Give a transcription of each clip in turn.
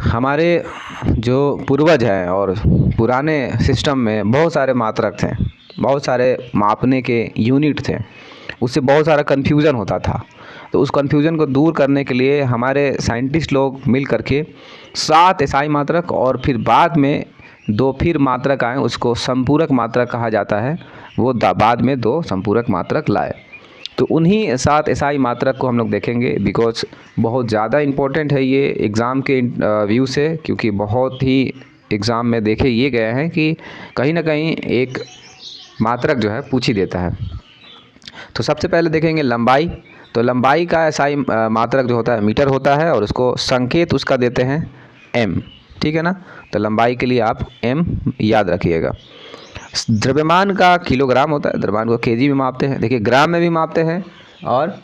हमारे जो पूर्वज हैं और पुराने सिस्टम में बहुत सारे मात्रक थे, बहुत सारे मापने के यूनिट थे, उससे बहुत सारा कन्फ्यूज़न होता था। तो उस कन्फ्यूज़न को दूर करने के लिए हमारे साइंटिस्ट लोग मिल करके 7 एसआई मात्रक और फिर बाद में 2 फिर मात्रक आए, उसको संपूरक मात्रक कहा जाता है। वो बाद में 2 संपूरक मात्रक लाए। तो उन्हीं 7 एसआई मात्रक को हम लोग देखेंगे, बिकॉज बहुत ज़्यादा इम्पोर्टेंट है ये एग्ज़ाम के व्यू से, क्योंकि बहुत ही एग्ज़ाम में देखे ये गए हैं कि कहीं ना कहीं एक मात्रक जो है पूछ ही देता है। तो सबसे पहले देखेंगे लंबाई। तो लंबाई का एसआई मात्रक जो होता है मीटर होता है और उसको संकेत उसका देते हैं एम, ठीक है ना। तो लंबाई के लिए आप एम याद रखिएगा। द्रव्यमान का किलोग्राम होता है, द्रव्यमान को केजी में मापते हैं। देखिए ग्राम में भी मापते हैं और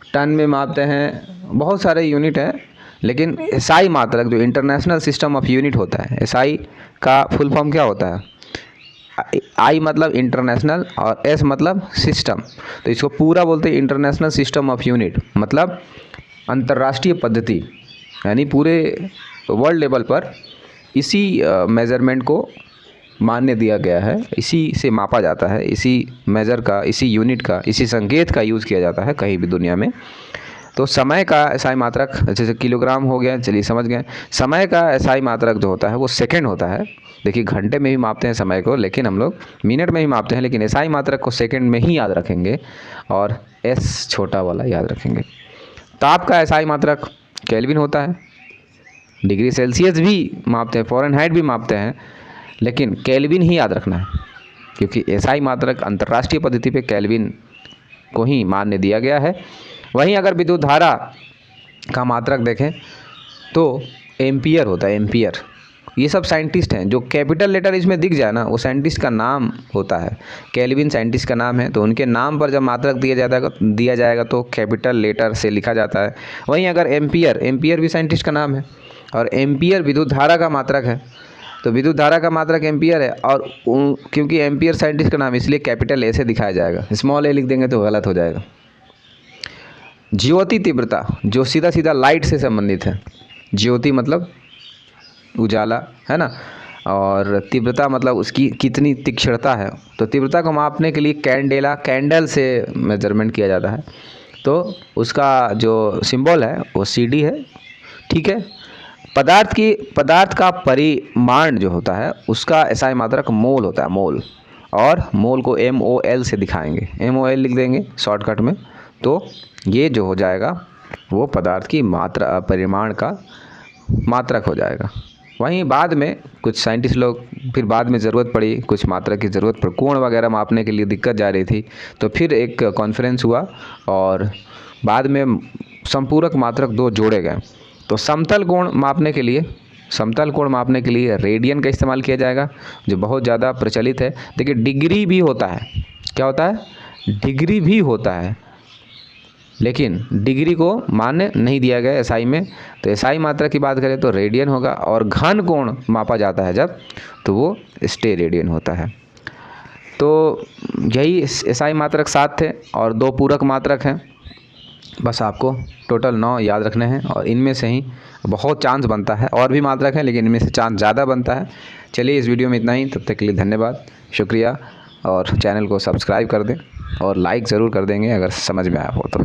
टन में मापते हैं, बहुत सारे यूनिट हैं। लेकिन एसआई मात्रक जो इंटरनेशनल सिस्टम ऑफ यूनिट होता है, एसआई का फुल फॉर्म क्या होता है? आई मतलब इंटरनेशनल और एस मतलब सिस्टम। तो इसको पूरा बोलते हैं इंटरनेशनल सिस्टम ऑफ यूनिट, मतलब अंतर्राष्ट्रीय पद्धति, यानी पूरे वर्ल्ड लेवल पर इसी मेज़रमेंट को मान्य दिया गया है, इसी से मापा जाता है, इसी मेज़र का, इसी यूनिट का, इसी संकेत का यूज़ किया जाता है कहीं भी दुनिया में। तो समय का एसआई मात्रक जैसे किलोग्राम हो गया, चलिए समझ गए। समय का एसआई मात्रक जो होता है वो सेकंड होता है। देखिए घंटे में भी मापते हैं समय को, लेकिन हम लोग मिनट में ही मापते हैं, लेकिन एसआई मात्रक को सेकंड में ही याद रखेंगे और एस छोटा वाला याद रखेंगे। ताप का एसआई मात्रक केल्विन होता है। डिग्री सेल्सियस भी मापते हैं, फ़ारेनहाइट भी मापते हैं, लेकिन केल्विन ही याद रखना है, क्योंकि एसआई मात्रक अंतर्राष्ट्रीय पद्धति पे केल्विन को ही मान्य दिया गया है। वहीं अगर विद्युत धारा का मात्रक देखें तो एम्पियर होता है, एम्पियर। ये सब साइंटिस्ट हैं, जो कैपिटल लेटर इसमें दिख जाए ना, वो साइंटिस्ट का नाम होता है। केल्विन साइंटिस्ट का नाम है, तो उनके नाम पर जब मात्रक दिया जाएगा तो कैपिटल लेटर से लिखा जाता है। वहीं अगर एम्पियर भी साइंटिस्ट का नाम है और एम्पियर विद्युत धारा का मात्रक है। तो विद्युत धारा का मात्रक एम्पियर है, और क्योंकि एम्पियर साइंटिस्ट का नाम, इसलिए कैपिटल ए से दिखाया जाएगा। स्मॉल ए लिख देंगे तो गलत हो जाएगा। ज्योति तीव्रता जो सीधा सीधा लाइट से संबंधित है, ज्योति मतलब उजाला, है ना, और तीव्रता मतलब उसकी कितनी तीक्ष्णता है। तो तीव्रता को मापने के लिए कैंडल से मेजरमेंट किया जाता है। तो उसका जो सिंबल है वो CD है, ठीक है। पदार्थ का परिमाण जो होता है उसका एसआई मात्रक मोल होता है, मोल, और मोल को MOL से दिखाएंगे, MOL लिख देंगे शॉर्टकट में। तो ये जो हो जाएगा वो पदार्थ की मात्रा, परिमाण का मात्रक हो जाएगा। वहीं बाद में कुछ साइंटिस्ट लोग, फिर बाद में ज़रूरत पड़ी, कुछ मात्रक की ज़रूरत पड़ी, कोण वगैरह मापने के लिए दिक्कत जा रही थी, तो फिर एक कॉन्फ्रेंस हुआ और बाद में संपूरक मात्रक 2 जोड़े गए। तो समतल कोण मापने के लिए रेडियन का इस्तेमाल किया जाएगा, जो बहुत ज़्यादा प्रचलित है। देखिए डिग्री भी होता है, क्या होता है? डिग्री भी होता है, लेकिन डिग्री को मान्य नहीं दिया गया एसआई में। तो एसआई मात्रा की बात करें तो रेडियन होगा, और घन कोण मापा जाता है जब, तो वो स्टेरेडियन होता है। तो यही एसआई मात्रक 7 थे और 2 पूरक मात्रक हैं। बस आपको टोटल 9 याद रखने हैं, और इनमें से ही बहुत चांस बनता है, और भी मात्रक हैं लेकिन इनमें से चांस ज़्यादा बनता है। चलिए इस वीडियो में इतना ही, तब तक के लिए धन्यवाद, शुक्रिया। और चैनल को सब्सक्राइब कर दें और लाइक ज़रूर कर देंगे अगर समझ में आया हो तो।